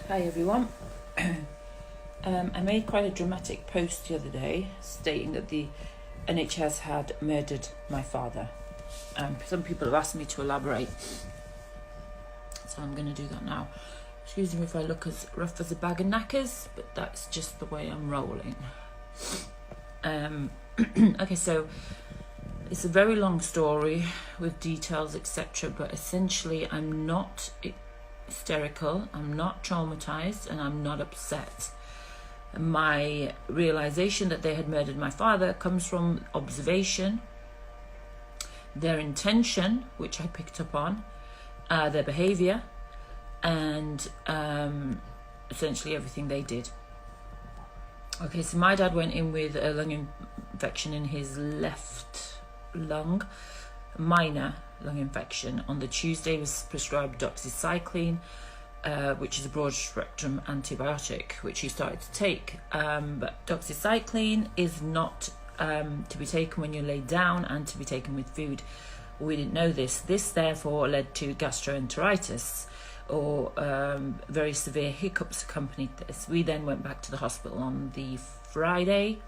Hi everyone. I made quite a dramatic post the other day stating that the NHS had murdered my father. Some people have asked me to elaborate, so I'm going to do that now. Excuse me if I look as rough as a bag of knackers, but that's just the way I'm rolling. Okay, so it's a very long story with details, etc. But essentially, I'm not hysterical, I'm not traumatized, and I'm not upset. My realization that they had murdered my father comes from observation, their intention, which I picked up on, their behavior, and essentially everything they did. Okay, so my dad went in with a lung infection in his left lung, minor lung infection. On the Tuesday, was prescribed doxycycline, which is a broad spectrum antibiotic, which he started to take. But doxycycline is not to be taken when you're laid down and to be taken with food. We didn't know this. This therefore led to gastroenteritis, or very severe hiccups accompanied this. We then went back to the hospital on the Friday.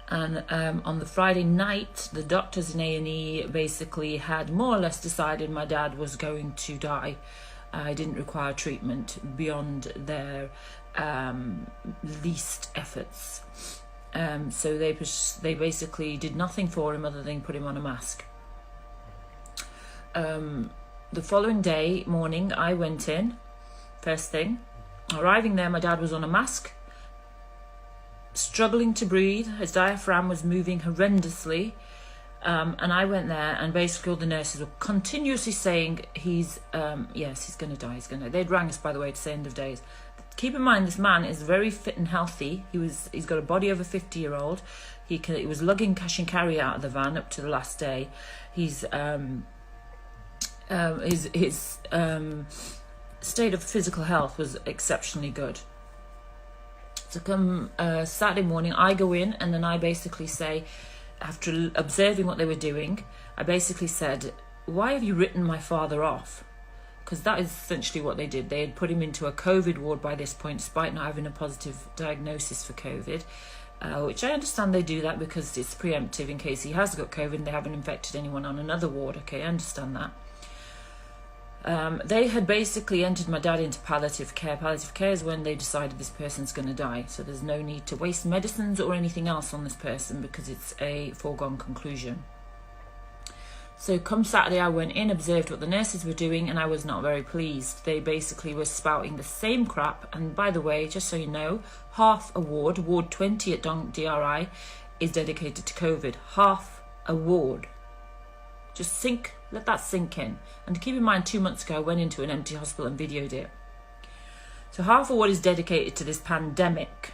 And on the Friday night, the doctors in A&E basically had more or less decided my dad was going to die. I didn't require treatment beyond their least efforts. So they basically did nothing for him other than put him on a mask. The following day morning, I went in, first thing. Arriving there, my dad was on a mask, struggling to breathe. His diaphragm was moving horrendously. And I went there, and basically all the nurses were continuously saying, yes, he's going to die, he's going to die. They'd rang us, by the way, to say end of days. Keep in mind, this man is very fit and healthy. He's got a body of a 50-year-old. He was lugging cash and carry out of the van up to the last day. His state of physical health was exceptionally good. So come Saturday morning, I go in, and then I basically say, after observing what they were doing, I basically said, why have you written my father off? Because that is essentially what they did. They had put him into a COVID ward by this point, despite not having a positive diagnosis for COVID, which I understand they do that because it's preemptive in case he has got COVID and they haven't infected anyone on another ward. Okay, I understand that. They had basically entered my dad into palliative care. Palliative care is when they decided this person's going to die. So there's no need to waste medicines or anything else on this person because it's a foregone conclusion. So come Saturday, I went in, observed what the nurses were doing, and I was not very pleased. They basically were spouting the same crap. And by the way, just so you know, half a ward, Ward 20 at DRI, is dedicated to COVID. Half a ward. Just let that sink in. And keep in mind, 2 months ago, I went into an empty hospital and videoed it. So half of what is dedicated to this pandemic.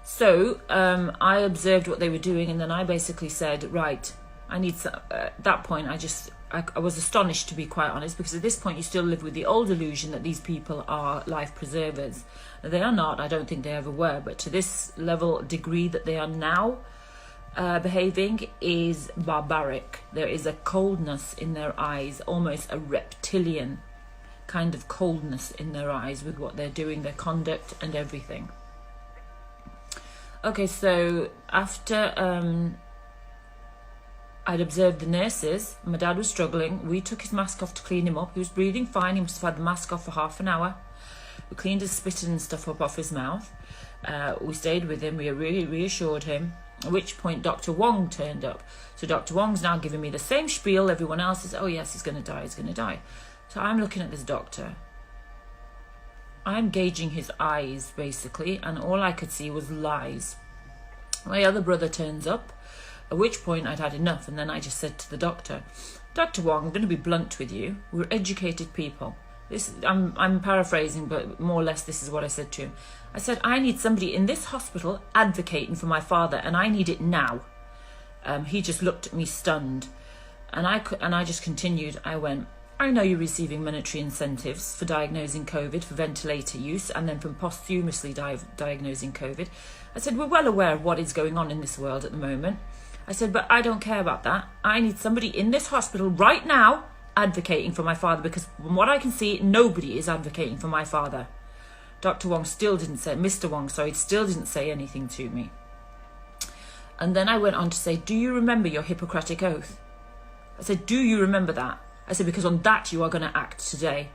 So I observed what they were doing, and then I basically said, right, I need some, at that point, I was astonished, to be quite honest, because at this point you still live with the old illusion that these people are life preservers. They are not. I don't think they ever were. But to this degree that they are now, behaving is barbaric. There is a coldness in their eyes, almost a reptilian kind of coldness in their eyes with what they're doing, their conduct and everything. Okay, so after I'd observed the nurses, my dad was struggling. We took his mask off to clean him up. He was breathing fine. He must have had the mask off for half an hour. We cleaned his spitting and stuff up off his mouth. We stayed with him. We really reassured him. At which point Dr. Wong turned up. So Dr. Wong's now giving me the same spiel. Everyone else is, oh yes, he's going to die, he's going to die. So I'm looking at this doctor. I'm gauging his eyes, basically, and all I could see was lies. My other brother turns up, at which point I'd had enough, and then I just said to the doctor, Dr. Wong, I'm going to be blunt with you. We're educated people. I'm paraphrasing, but more or less this is what I said to him. I said, I need somebody in this hospital advocating for my father, and I need it now. He just looked at me stunned, and I just continued. I went, I know you're receiving monetary incentives for diagnosing COVID for ventilator use, and then from posthumously diagnosing COVID. I said, we're well aware of what is going on in this world at the moment. I said, but I don't care about that. I need somebody in this hospital right now advocating for my father, because from what I can see, nobody is advocating for my father. Dr. Wong still didn't say, Mr. Wong, sorry, still didn't say anything to me. And then I went on to say, do you remember your Hippocratic oath? I said, do you remember that? I said, because on that you are going to act today.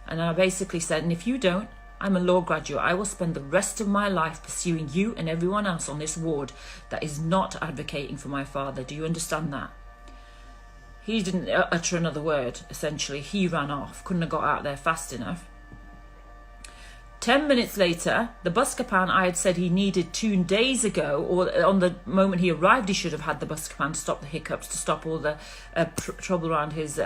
And I basically said, and if you don't, I'm a law graduate. I will spend the rest of my life pursuing you and everyone else on this ward that is not advocating for my father. Do you understand that? He didn't utter another word, essentially. He ran off, couldn't have got out there fast enough. 10 minutes later, the Buscopan I had said he needed 2 days ago, or on the moment he arrived, he should have had the Buscopan to stop the hiccups, to stop all the trouble around his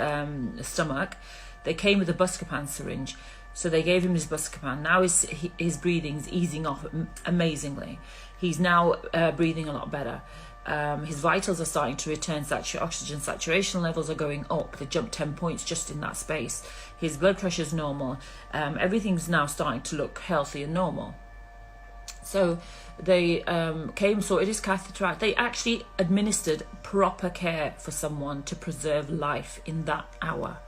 stomach. They came with a Buscopan syringe. So they gave him his Buscopan. Now his breathing's easing off amazingly. He's now breathing a lot better. His vitals are starting to return. Oxygen saturation levels are going up. They jumped 10 points just in that space. His blood pressure's normal. Everything's now starting to look healthy and normal. So they came, sorted his catheter out. They actually administered proper care for someone to preserve life in that hour.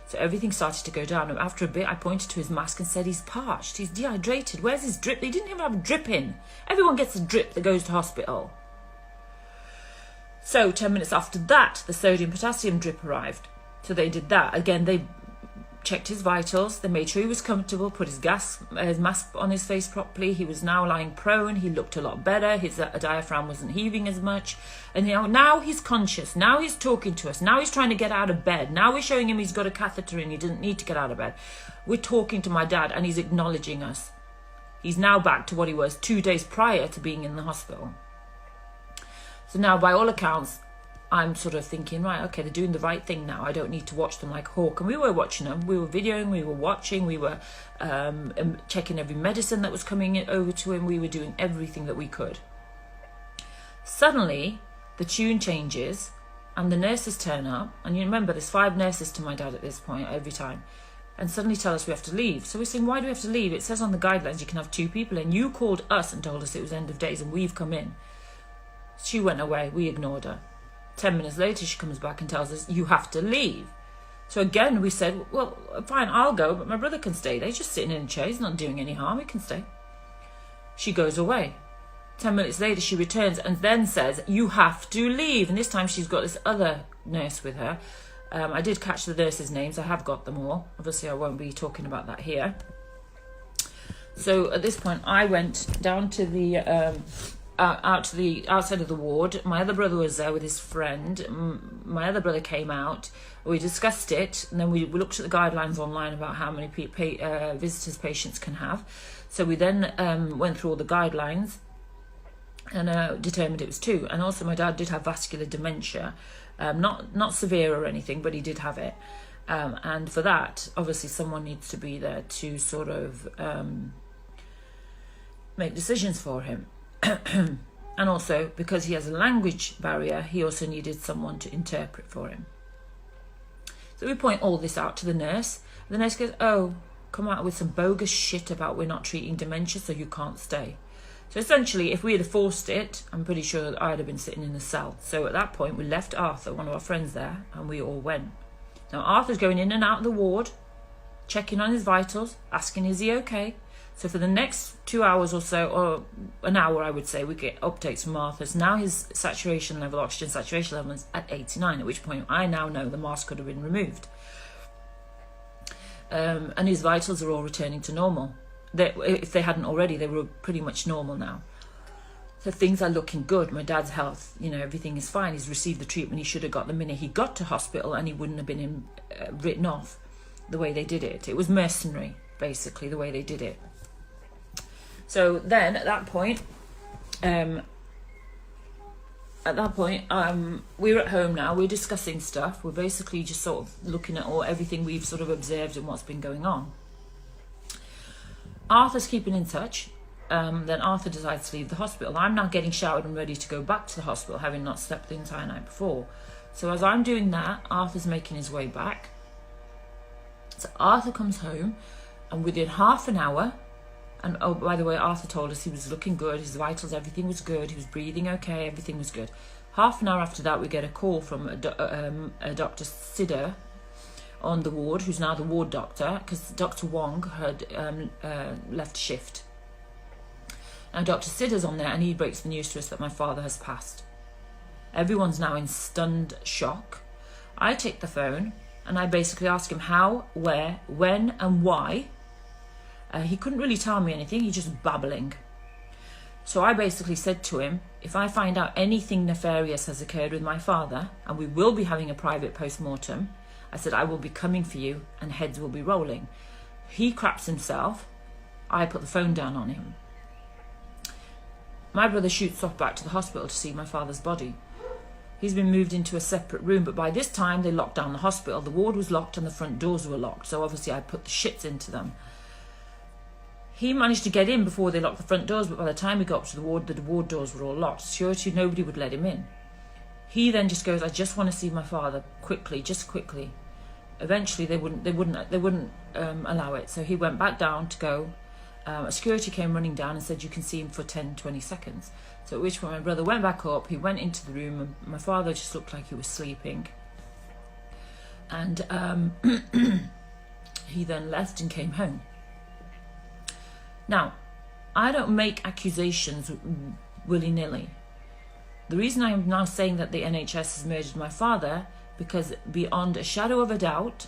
So everything started to go down. And after a bit, I pointed to his mask and said, he's parched, he's dehydrated. Where's his drip? They didn't even have a drip in. Everyone gets a drip that goes to hospital. So 10 minutes after that, the sodium potassium drip arrived. So they did that. Again, they checked his vitals. They made sure he was comfortable, put his mask on his face properly. He was now lying prone. He looked a lot better. His diaphragm wasn't heaving as much. And now he's conscious. Now he's talking to us. Now he's trying to get out of bed. Now we're showing him he's got a catheter in. He doesn't need to get out of bed. We're talking to my dad and he's acknowledging us. He's now back to what he was 2 days prior to being in the hospital. So now, by all accounts, I'm sort of thinking, right, okay, they're doing the right thing now. I don't need to watch them like hawk. And we were watching them. We were videoing, we were watching, we were checking every medicine that was coming over to him. We were doing everything that we could. Suddenly, the tune changes and the nurses turn up. And you remember, there's 5 nurses to my dad at this point every time. And suddenly tell us we have to leave. So we're saying, why do we have to leave? It says on the guidelines you can have 2 people in. You called us and told us it was end of days and we've come in. She went away. We ignored her. 10 minutes later, she comes back and tells us, you have to leave. So again, we said, well, fine, I'll go, but my brother can stay there. He's just sitting in a chair. He's not doing any harm. He can stay. She goes away. 10 minutes later, she returns and then says, you have to leave. And this time she's got this other nurse with her. I did catch the nurses' names. I have got them all. Obviously, I won't be talking about that here. So at this point, I went down to the... out to the outside of the ward. My other brother was there with his friend. My other brother came out. We discussed it, and then we looked at the guidelines online about how many visitors patients can have. So we then went through all the guidelines and determined it was 2. And also, my dad did have vascular dementia, not severe or anything, but he did have it. And for that, obviously, someone needs to be there to sort of make decisions for him. And also, because he has a language barrier, he also needed someone to interpret for him. So we point all this out to the nurse. The nurse goes, oh, come out with some bogus shit about we're not treating dementia, so you can't stay. So essentially, if we had forced it, I'm pretty sure that I'd have been sitting in the cell. So at that point, we left Arthur, one of our friends there, and we all went. Now, Arthur's going in and out of the ward, checking on his vitals, asking, is he okay? So for the next 2 hours or so, or an hour, I would say, we get updates from Arthur's. Now his saturation level, oxygen saturation level is at 89, at which point I now know the mask could have been removed. And his vitals are all returning to normal. If they hadn't already, they were pretty much normal now. So things are looking good. My dad's health, everything is fine. He's received the treatment he should have got the minute he got to hospital, and he wouldn't have been written off the way they did it. It was mercenary, basically, the way they did it. So then, at that point, we're at home now. We're discussing stuff. We're basically just sort of looking at everything we've sort of observed and what's been going on. Arthur's keeping in touch. Then Arthur decides to leave the hospital. I'm now getting showered and ready to go back to the hospital, having not slept the entire night before. So as I'm doing that, Arthur's making his way back. So Arthur comes home, and within half an hour... And oh, by the way, Arthur told us he was looking good, his vitals, everything was good, he was breathing okay, everything was good. Half an hour after that, we get a call from Dr. Sidder, on the ward, who's now the ward doctor, because Dr. Wong had left shift. Now Dr. Sidder's on there, and he breaks the news to us that my father has passed. Everyone's now in stunned shock. I take the phone and I basically ask him how, where, when and why. He couldn't really tell me anything, he's just babbling. So I basically said to him, if I find out anything nefarious has occurred with my father, and we will be having a private post-mortem, I said, I will be coming for you and heads will be rolling. He craps himself. I put the phone down on him. My brother shoots off back to the hospital to see my father's body. He's been moved into a separate room, but by this time they locked down the hospital. The ward was locked and the front doors were locked, so obviously I put the shits into them. He managed to get in before they locked the front doors, but by the time he got up to the ward doors were all locked. Security, nobody would let him in. He then just goes, I just want to see my father quickly, just quickly. Eventually they wouldn't allow it, so he went back down to go. A security came running down and said you can see him for 10-20 seconds. So at which point my brother went back up, he went into the room, and my father just looked like he was sleeping. And he then left and came home. Now, I don't make accusations willy-nilly. The reason I'm now saying that the NHS has murdered my father, because beyond a shadow of a doubt,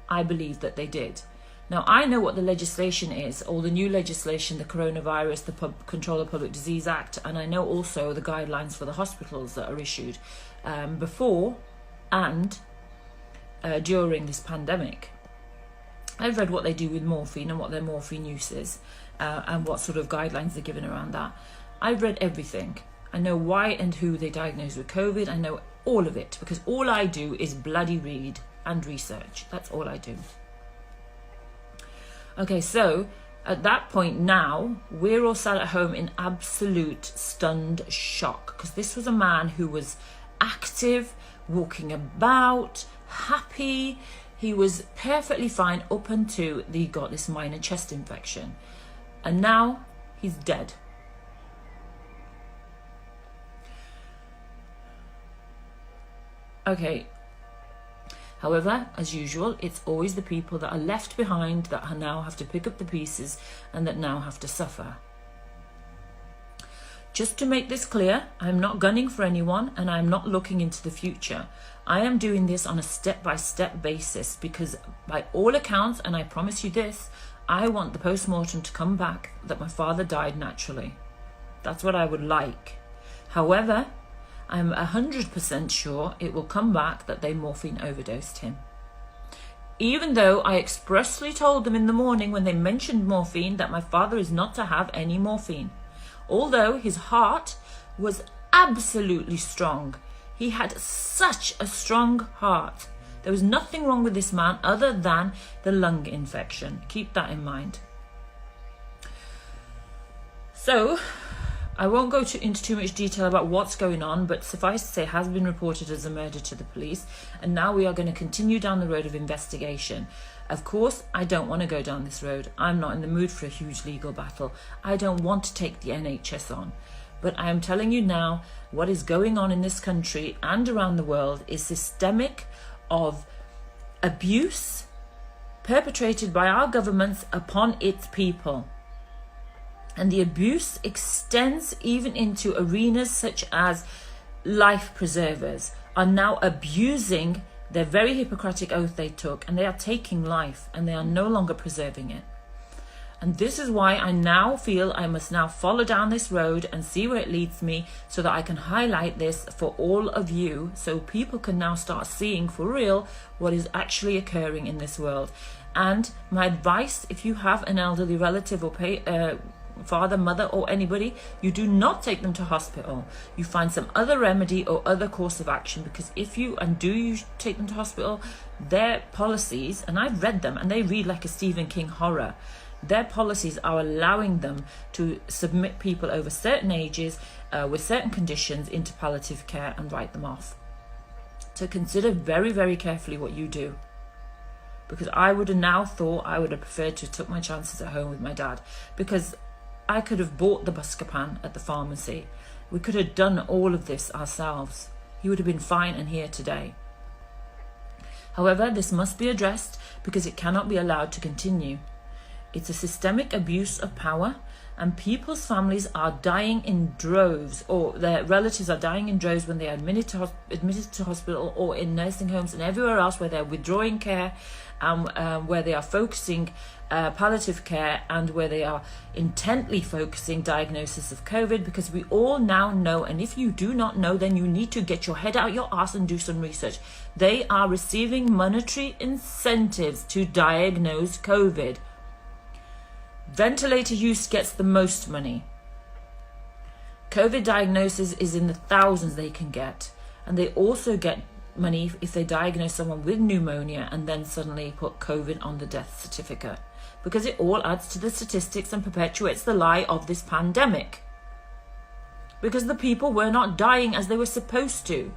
I believe that they did. Now, I know what the legislation is, all the new legislation, the coronavirus, the Control of Public Disease Act, and I know also the guidelines for the hospitals that are issued before and during this pandemic. I've read what they do with morphine and what their morphine use is and what sort of guidelines they're given around that. I've read everything. I know why and who they diagnosed with COVID. I know all of it, because all I do is bloody read and research. That's all I do. Okay, so at that point now, we're all sat at home in absolute stunned shock, because this was a man who was active, walking about, happy. He was perfectly fine up until he got this minor chest infection. And now he's dead. Okay. However, as usual, it's always the people that are left behind that now have to pick up the pieces and that now have to suffer. Just to make this clear, I'm not gunning for anyone and I'm not looking into the future. I am doing this on a step-by-step basis because by all accounts, and I promise you this, I want the post-mortem to come back that my father died naturally. That's what I would like. However, I'm 100% sure it will come back that they morphine overdosed him. Even though I expressly told them in the morning when they mentioned morphine that my father is not to have any morphine. Although his heart was absolutely strong. He had such a strong heart. There was nothing wrong with this man other than the lung infection. Keep that in mind. So, I won't go into too much detail about what's going on, but suffice to say it has been reported as a murder to the police, and now we are going to continue down the road of investigation. Of course, I don't want to go down this road. I'm not in the mood for a huge legal battle. I don't want to take the NHS on. But I am telling you now, what is going on in this country and around the world is systemic of abuse perpetrated by our governments upon its people. And the abuse extends even into arenas such as life preservers are now abusing their very Hippocratic oath they took, and they are taking life and they are no longer preserving it. And this is why I now feel I must now follow down this road and see where it leads me so that I can highlight this for all of you so people can now start seeing for real what is actually occurring in this world. And my advice, if you have an elderly relative or father, mother or anybody, you do not take them to hospital. You find some other remedy or other course of action, because if you take them to hospital, their policies, and I've read them and they read like a Stephen King horror, their policies are allowing them to submit people over certain ages with certain conditions into palliative care and write them off. So consider very, very carefully what you do. Because I would have now thought I would have preferred to have took my chances at home with my dad, because I could have bought the Buscopan at the pharmacy. We could have done all of this ourselves. He would have been fine and here today. However, this must be addressed because it cannot be allowed to continue. It's a systemic abuse of power, and people's families are dying in droves, or their relatives are dying in droves when they are admitted to hospital or in nursing homes and everywhere else where they're withdrawing care, where they are focusing palliative care, and where they are intently focusing diagnosis of COVID, because we all now know, and if you do not know, then you need to get your head out your ass and do some research. They are receiving monetary incentives to diagnose COVID. Ventilator use gets the most money. COVID diagnosis is in the thousands they can get. And they also get money if they diagnose someone with pneumonia and then suddenly put COVID on the death certificate. Because it all adds to the statistics and perpetuates the lie of this pandemic. Because the people were not dying as they were supposed to.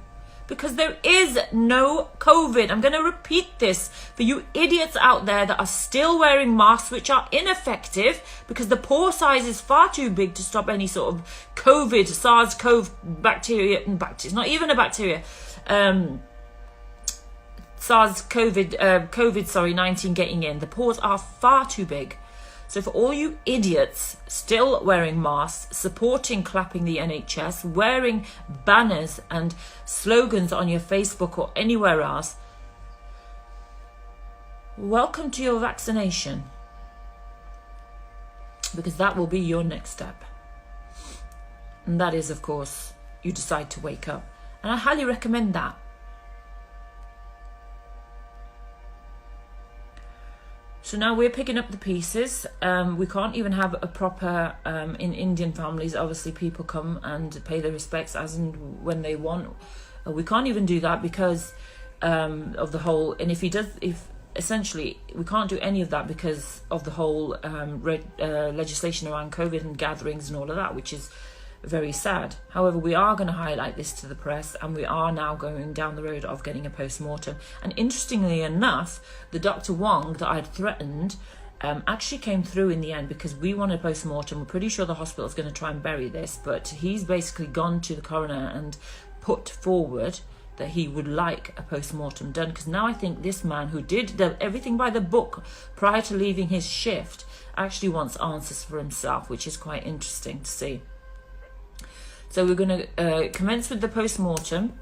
Because there is no COVID. I'm going to repeat this for you idiots out there that are still wearing masks, which are ineffective because the pore size is far too big to stop any sort of COVID, SARS-CoV bacteria. It's not even a bacteria. COVID-19 getting in. The pores are far too big. So for all you idiots still wearing masks, supporting clapping the NHS, wearing banners and slogans on your Facebook or anywhere else, welcome to your vaccination. Because that will be your next step. And that is, of course, you decide to wake up. And I highly recommend that. So now we're picking up the pieces. We can't even have a proper, in Indian families, obviously people come and pay their respects as and when they want. We can't even do that because of the whole, and if essentially, we can't do any of that because of the whole legislation around COVID and gatherings and all of that, which is very sad. However, we are going to highlight this to the press, and we are now going down the road of getting a post-mortem. And interestingly enough, the Dr. Wong that I'd threatened actually came through in the end, because we want a post-mortem. We're pretty sure the hospital's going to try and bury this, but he's basically gone to the coroner and put forward that he would like a post-mortem done, because now I think this man who did everything by the book prior to leaving his shift actually wants answers for himself, which is quite interesting to see. So we're going to commence with the post-mortem.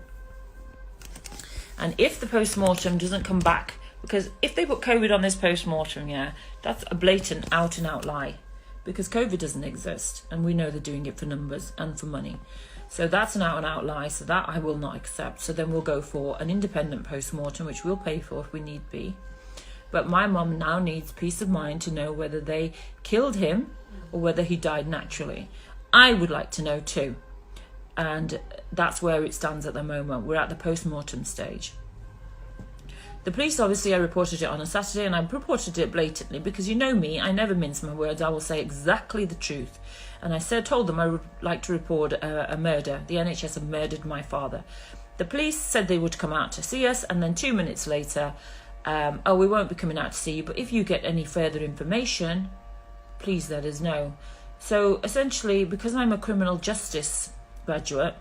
And if the post-mortem doesn't come back, because if they put COVID on this post-mortem, yeah, that's a blatant out-and-out lie. Because COVID doesn't exist. And we know they're doing it for numbers and for money. So that's an out-and-out lie. So that I will not accept. So then we'll go for an independent post-mortem, which we'll pay for if we need be. But my mum now needs peace of mind to know whether they killed him or whether he died naturally. I would like to know too. And that's where it stands at the moment. We're at the post-mortem stage. The police, obviously, I reported it on a Saturday, and I reported it blatantly because you know me, I never mince my words. I will say exactly the truth. And I told them I would like to report a murder. The NHS have murdered my father. The police said they would come out to see us, and then 2 minutes later, oh, we won't be coming out to see you, but if you get any further information, please let us know. So essentially, because I'm a criminal justice graduate,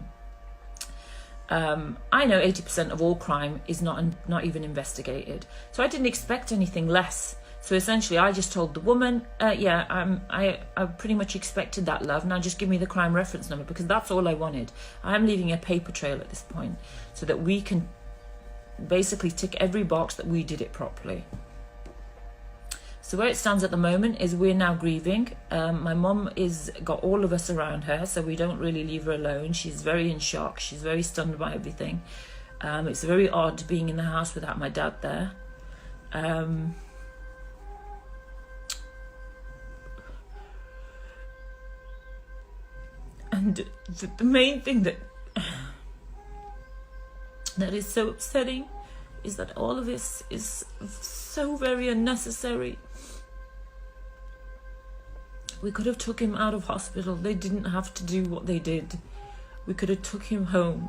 I know 80% of all crime is not even investigated. So I didn't expect anything less. So essentially, I just told the woman, I pretty much expected that, love. Now just give me the crime reference number, because that's all I wanted. I'm leaving a paper trail at this point so that we can basically tick every box that we did it properly. So where it stands at the moment is we're now grieving. My mum is got all of us around her, so we don't really leave her alone. She's very in shock. She's very stunned by everything. It's very odd being in the house without my dad there. And the main thing that is so upsetting is that all of this is so very unnecessary. We could have took him out of hospital. They didn't have to do what they did. We could have took him home.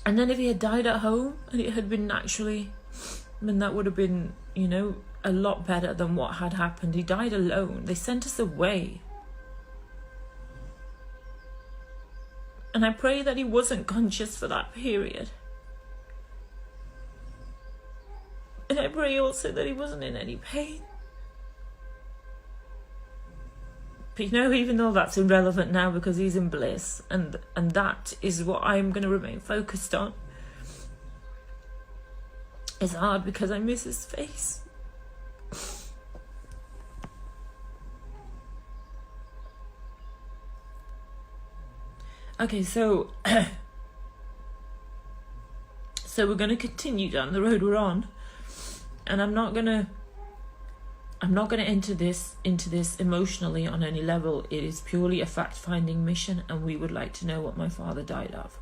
And then if he had died at home and it had been naturally, then that would have been, you know, a lot better than what had happened. He died alone. They sent us away. And I pray that he wasn't conscious for that period. And I pray also that he wasn't in any pain. But you know, even though that's irrelevant now because he's in bliss, and that is what I'm going to remain focused on. It's hard because I miss his face. Okay, so we're going to continue down the road we're on, and I'm not going to enter into this emotionally on any level. It is purely a fact-finding mission, and we would like to know what my father died of.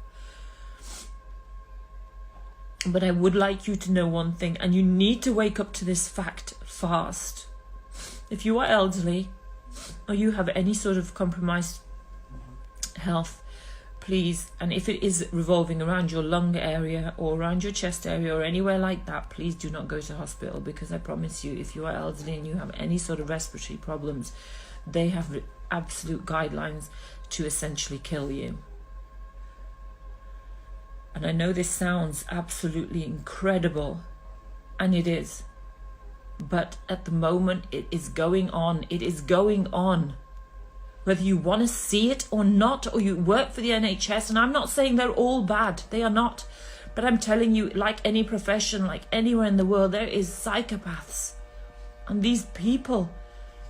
But I would like you to know one thing, and you need to wake up to this fact fast. If you are elderly or you have any sort of compromised health, please, and if it is revolving around your lung area or around your chest area or anywhere like that, please do not go to hospital, because I promise you, if you are elderly and you have any sort of respiratory problems, they have absolute guidelines to essentially kill you. And I know this sounds absolutely incredible, and it is, but at the moment it is going on. It is going on. Whether you want to see it or not, or you work for the NHS, and I'm not saying they're all bad, they are not. But I'm telling you, like any profession, like anywhere in the world, there is psychopaths. And these people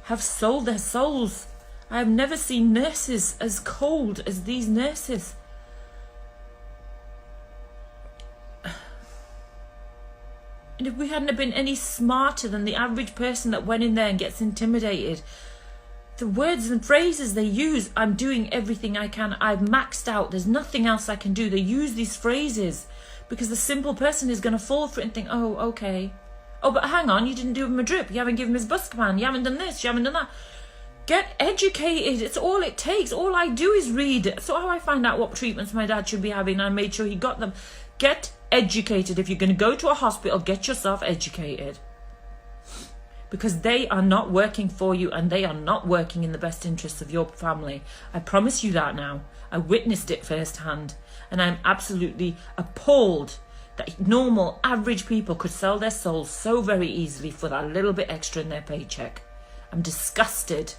have sold their souls. I have never seen nurses as cold as these nurses. And if we hadn't been any smarter than the average person that went in there and gets intimidated, the words and phrases they use, I'm doing everything I can, I've maxed out, there's nothing else I can do. They use these phrases because the simple person is going to fall for it and think, oh, okay. Oh, but hang on, you didn't do him a drip, you haven't given him his Buscopan, you haven't done this, you haven't done that. Get educated, it's all it takes. All I do is read. So how I find out what treatments my dad should be having, I made sure he got them. Get educated. If you're going to go to a hospital, get yourself educated. Because they are not working for you, and they are not working in the best interests of your family. I promise you that now. I witnessed it firsthand, and I'm absolutely appalled that normal, average people could sell their souls so very easily for that little bit extra in their paycheck. I'm disgusted.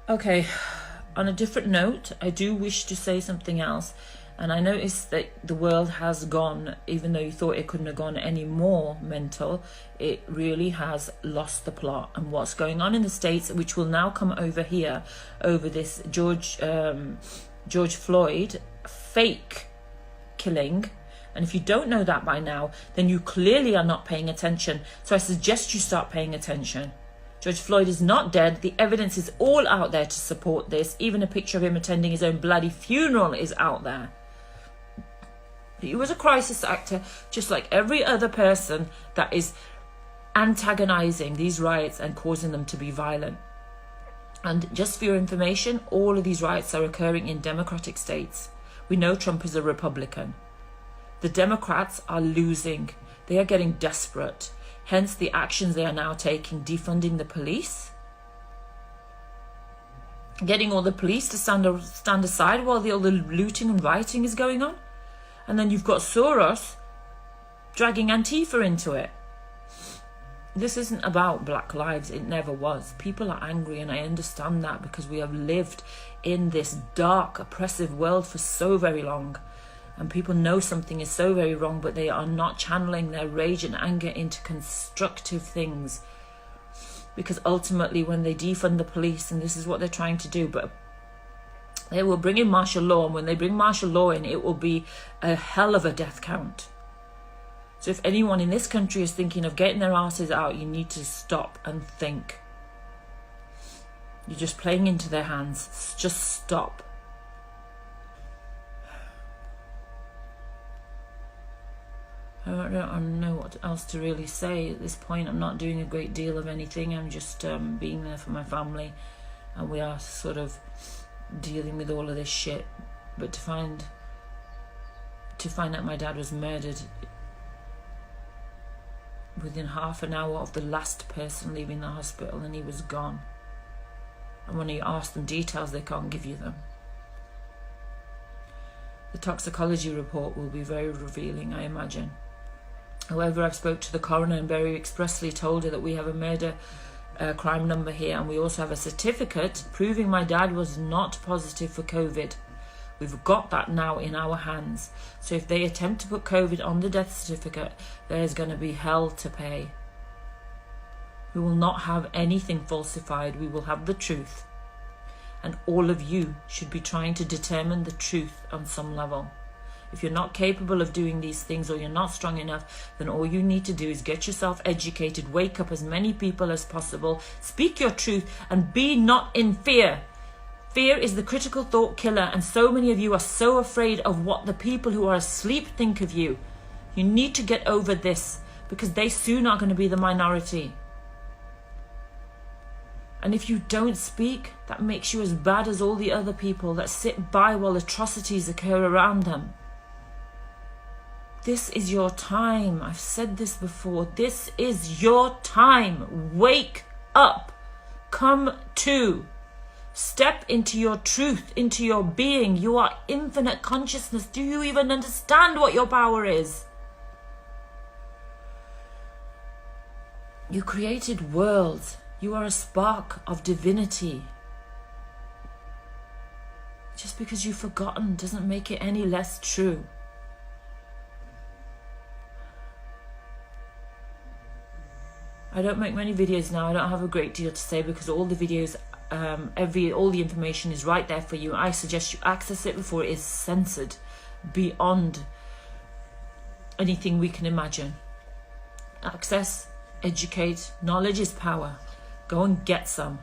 Okay, on a different note, I do wish to say something else. And I noticed that the world has gone, even though you thought it couldn't have gone any more mental, it really has lost the plot. And what's going on in the States, which will now come over here, over this George Floyd fake killing. And if you don't know that by now, then you clearly are not paying attention. So I suggest you start paying attention. George Floyd is not dead. The evidence is all out there to support this. Even a picture of him attending his own bloody funeral is out there. He was a crisis actor, just like every other person that is antagonizing these riots and causing them to be violent. And just for your information, all of these riots are occurring in democratic states. We know Trump is a Republican. The Democrats are losing. They are getting desperate. Hence the actions they are now taking, defunding the police, getting all the police to stand aside while all the looting and rioting is going on. And then you've got Soros dragging Antifa into it. This isn't about Black lives. It never was. People are angry, and I understand that, because we have lived in this dark, oppressive world for so very long. And people know something is so very wrong, but they are not channeling their rage and anger into constructive things. Because ultimately, when they defund the police, and this is what they're trying to do, but they will bring in martial law, and when they bring martial law in, it will be a hell of a death count. So if anyone in this country is thinking of getting their asses out, you need to stop and think. You're just playing into their hands. Just stop. I don't know what else to really say at this point. I'm not doing a great deal of anything. I'm just being there for my family, and we are sort of dealing with all of this shit. But to to find out my dad was murdered within half an hour of the last person leaving the hospital, and he was gone. And when you ask them details, they can't give you them. The toxicology report will be very revealing, I imagine. However, I've spoke to the coroner and very expressly told her that we have a murder crime number here, and we also have a certificate proving my dad was not positive for COVID. We've got that now in our hands. So if they attempt to put COVID on the death certificate, there's going to be hell to pay. We will not have anything falsified. We will have the truth. And all of you should be trying to determine the truth on some level. If you're not capable of doing these things, or you're not strong enough, then all you need to do is get yourself educated, wake up as many people as possible, speak your truth, and be not in fear. Fear is the critical thought killer, and so many of you are so afraid of what the people who are asleep think of you. You need to get over this, because they soon are going to be the minority. And if you don't speak, that makes you as bad as all the other people that sit by while atrocities occur around them. This is your time. I've said this before. This is your time. Wake up. Come to. Step into your truth, into your being. You are infinite consciousness. Do you even understand what your power is? You created worlds. You are a spark of divinity. Just because you've forgotten doesn't make it any less true. I don't make many videos now. I don't have a great deal to say because all the videos, all the information is right there for you. I suggest you access it before it is censored beyond anything we can imagine. Access, educate, knowledge is power. Go and get some.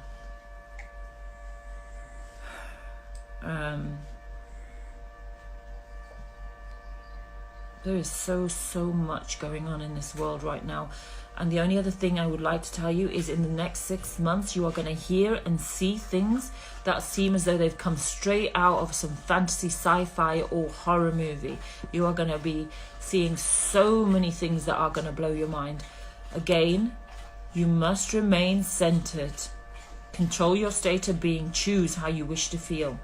There is so much going on in this world right now. And the only other thing I would like to tell you is in the next 6 months, you are going to hear and see things that seem as though they've come straight out of some fantasy, sci-fi or horror movie. You are going to be seeing so many things that are going to blow your mind. Again, you must remain centered. Control your state of being. Choose how you wish to feel.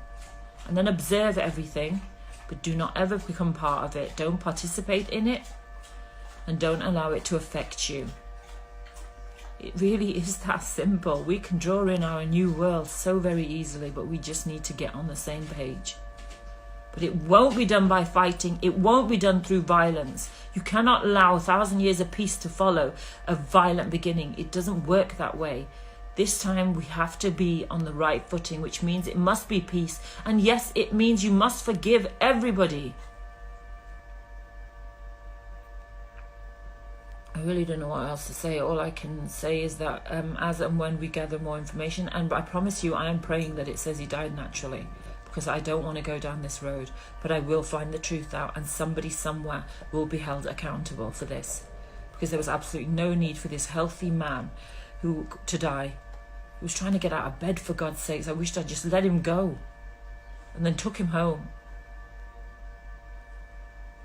And then observe everything, but do not ever become part of it. Don't participate in it, and don't allow it to affect you. It really is that simple. We can draw in our new world so very easily, but we just need to get on the same page. But it won't be done by fighting. It won't be done through violence. You cannot allow 1,000 years of peace to follow a violent beginning. It doesn't work that way. This time we have to be on the right footing, which means it must be peace. And yes, it means you must forgive everybody. I really don't know what else to say. All I can say is that as and when we gather more information, and I promise you I am praying that it says he died naturally, because I don't want to go down this road, but I will find the truth out, and somebody somewhere will be held accountable for this, because there was absolutely no need for this healthy man to die. He was trying to get out of bed, for God's sakes. I wished I'd just let him go and then took him home.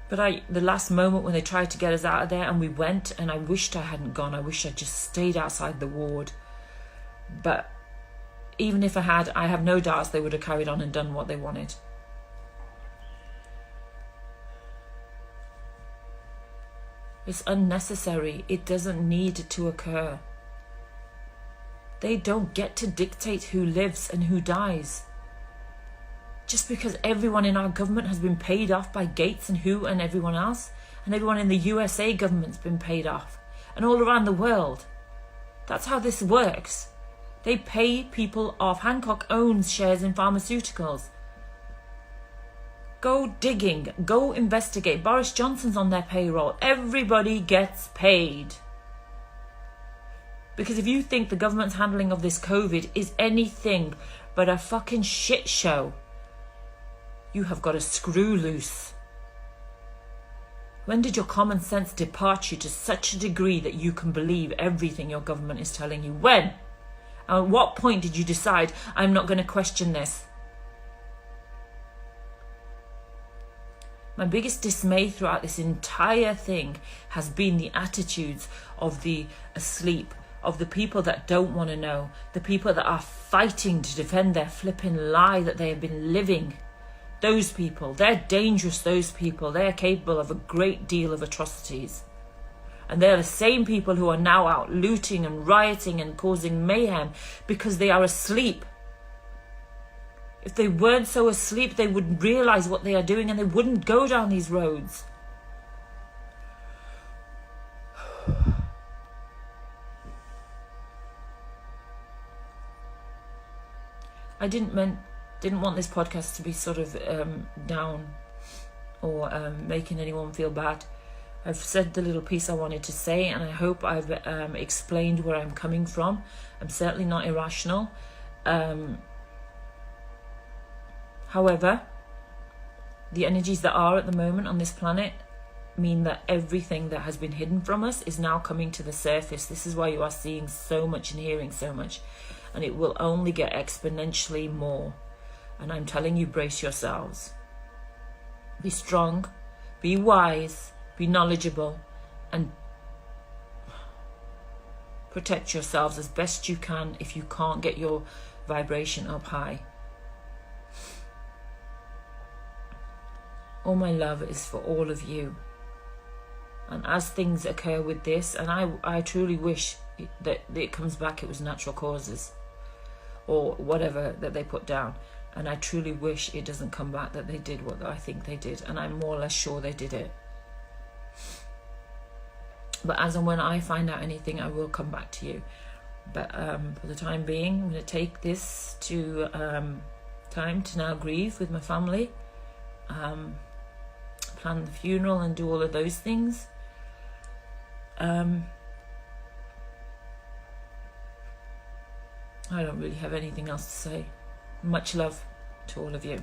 But the last moment when they tried to get us out of there and we went, and I wished I hadn't gone. I wish I'd just stayed outside the ward. But even if I had, I have no doubts they would have carried on and done what they wanted. It's unnecessary. It doesn't need to occur. They don't get to dictate who lives and who dies. Just because everyone in our government has been paid off by Gates and WHO and everyone else, and everyone in the USA government's been paid off, and all around the world. That's how this works. They pay people off. Hancock owns shares in pharmaceuticals. Go digging, go investigate. Boris Johnson's on their payroll. Everybody gets paid. Because if you think the government's handling of this COVID is anything but a fucking shit show, you have got a screw loose. When did your common sense depart you to such a degree that you can believe everything your government is telling you? When? And at what point did you decide, I'm not going to question this? My biggest dismay throughout this entire thing has been the attitudes of the asleep, of the people that don't want to know, the people that are fighting to defend their flipping lie that they have been living. Those people, they're dangerous, those people. They're capable of a great deal of atrocities. And they're the same people who are now out looting and rioting and causing mayhem because they are asleep. If they weren't so asleep, they would realize what they are doing and they wouldn't go down these roads. I didn't want this podcast to be sort of down or making anyone feel bad. I've said the little piece I wanted to say, and I hope I've explained where I'm coming from. I'm certainly not irrational. However, the energies that are at the moment on this planet mean that everything that has been hidden from us is now coming to the surface. This is why you are seeing so much and hearing so much. And it will only get exponentially more. And I'm telling you, brace yourselves. Be strong, be wise, be knowledgeable, and protect yourselves as best you can if you can't get your vibration up high. All my love is for all of you. And as things occur with this, and I truly wish that it comes back, it was natural causes or whatever that they put down. And I truly wish it doesn't come back that they did what I think they did. And I'm more or less sure they did it. But as and when I find out anything, I will come back to you. But for the time being, I'm going to take this to time to now grieve with my family. Plan the funeral and do all of those things. I don't really have anything else to say. Much love to all of you.